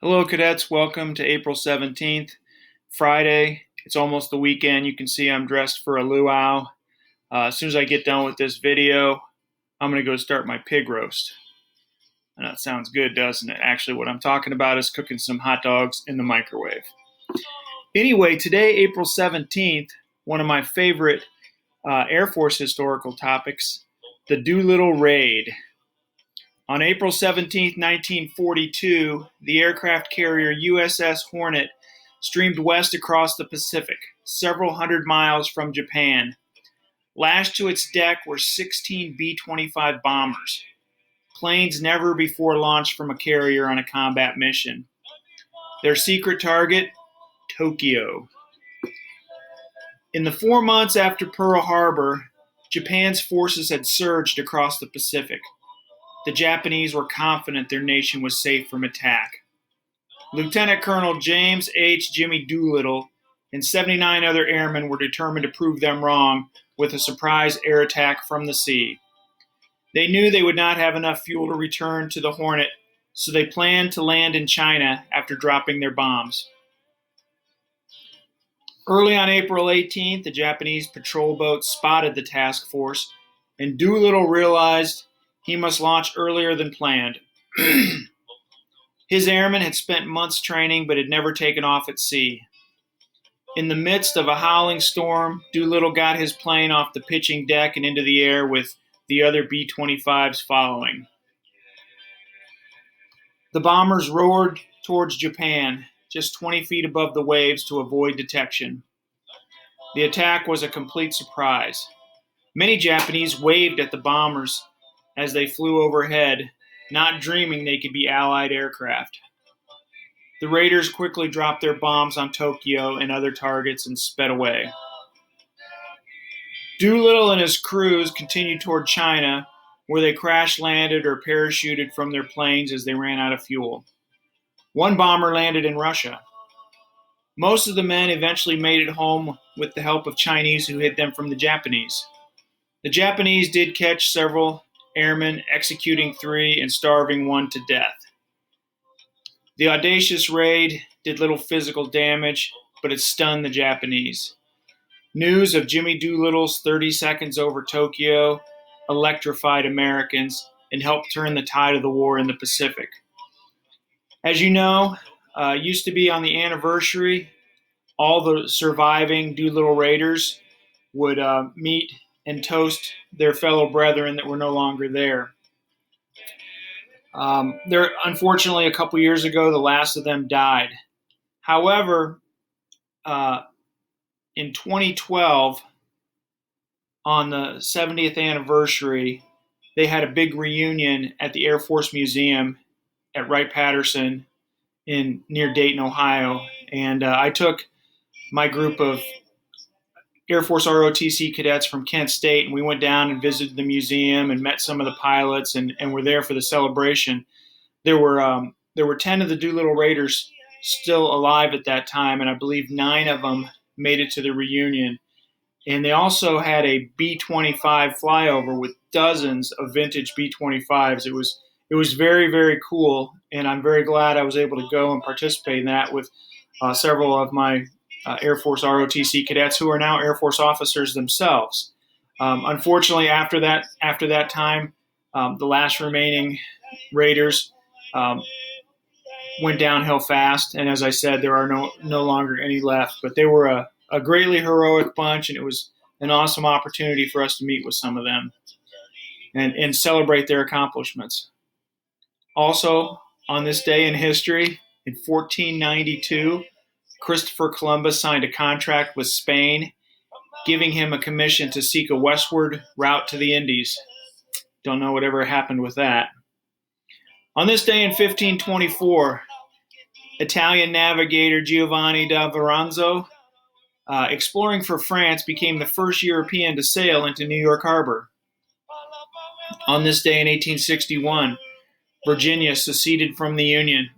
Hello, cadets. Welcome to April 17th, Friday. It's almost the weekend. You can see I'm dressed for a luau. As soon as I get done with this video, I'm going to go start my pig roast. And that sounds good, doesn't it? Actually, what I'm talking about is cooking some hot dogs in the microwave. Anyway, today, April 17th, one of my favorite Air Force historical topics, the Doolittle Raid. On April 17, 1942, the aircraft carrier USS Hornet streamed west across the Pacific, several hundred miles from Japan. Lashed to its deck were 16 B-25 bombers, planes never before launched from a carrier on a combat mission. Their secret target, Tokyo. In the 4 months after Pearl Harbor, Japan's forces had surged across the Pacific. The Japanese were confident their nation was safe from attack. Lieutenant Colonel James H. Jimmy Doolittle and 79 other airmen were determined to prove them wrong with a surprise air attack from the sea. They knew they would not have enough fuel to return to the Hornet, so they planned to land in China after dropping their bombs. Early on April 18th, the Japanese patrol boat spotted the task force, and Doolittle realized he must launch earlier than planned. His airmen had spent months training but had never taken off at sea. In the midst of a howling storm, Doolittle got his plane off the pitching deck and into the air with the other B-25s following. The bombers roared towards Japan, just 20 feet above the waves to avoid detection. The attack was a complete surprise. Many Japanese waved at the bombers as they flew overhead, not dreaming they could be Allied aircraft. The raiders quickly dropped their bombs on Tokyo and other targets and sped away. Doolittle and his crews continued toward China, where they crash-landed or parachuted from their planes as they ran out of fuel. One bomber landed in Russia. Most of the men eventually made it home with the help of Chinese who hid them from the Japanese. The Japanese did catch several airmen, executing 3 and starving 1 to death. The audacious raid did little physical damage, but it stunned the Japanese. News of Jimmy Doolittle's 30 seconds over Tokyo electrified Americans and helped turn the tide of the war in the Pacific. As you know, used to be on the anniversary, all the surviving Doolittle Raiders would meet and toast their fellow brethren that were no longer there. Unfortunately, a couple years ago, the last of them died. However, in 2012, on the 70th anniversary, they had a big reunion at the Air Force Museum at Wright-Patterson near Dayton, Ohio. And I took my group of Air Force ROTC cadets from Kent State, and we went down and visited the museum and met some of the pilots and were there for the celebration. There were 10 of the Doolittle Raiders still alive at that time, and I believe 9 of them made it to the reunion. And they also had a B-25 flyover with dozens of vintage B-25s. It was very, very cool, and I'm very glad I was able to go and participate in that with several of my Air Force ROTC cadets who are now Air Force officers themselves. Unfortunately, after that time, the last remaining Raiders went downhill fast, and as I said, there are no longer any left. But they were a greatly heroic bunch, and it was an awesome opportunity for us to meet with some of them and celebrate their accomplishments. Also, on this day in history, in 1492, Christopher Columbus signed a contract with Spain, giving him a commission to seek a westward route to the Indies. Don't know whatever happened with that. On this day in 1524, Italian navigator Giovanni da Verranzo, exploring for France, became the first European to sail into New York Harbor. On this day in 1861, Virginia seceded from the Union.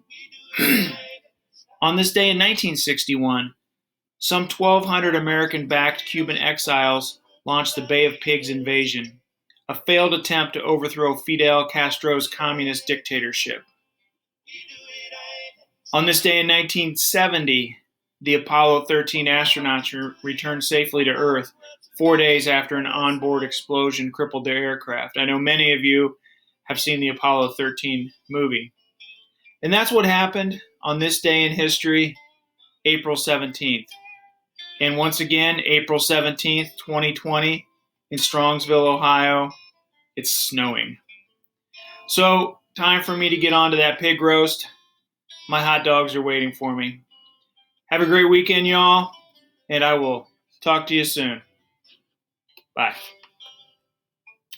On this day in 1961, some 1,200 American-backed Cuban exiles launched the Bay of Pigs invasion, a failed attempt to overthrow Fidel Castro's communist dictatorship. On this day in 1970, the Apollo 13 astronauts returned safely to Earth 4 days after an onboard explosion crippled their aircraft. I know many of you have seen the Apollo 13 movie. And that's what happened on this day in history, April 17th. And once again, April 17th, 2020, in Strongsville, Ohio, it's snowing. So, time for me to get on to that pig roast. My hot dogs are waiting for me. Have a great weekend, y'all, and I will talk to you soon. Bye.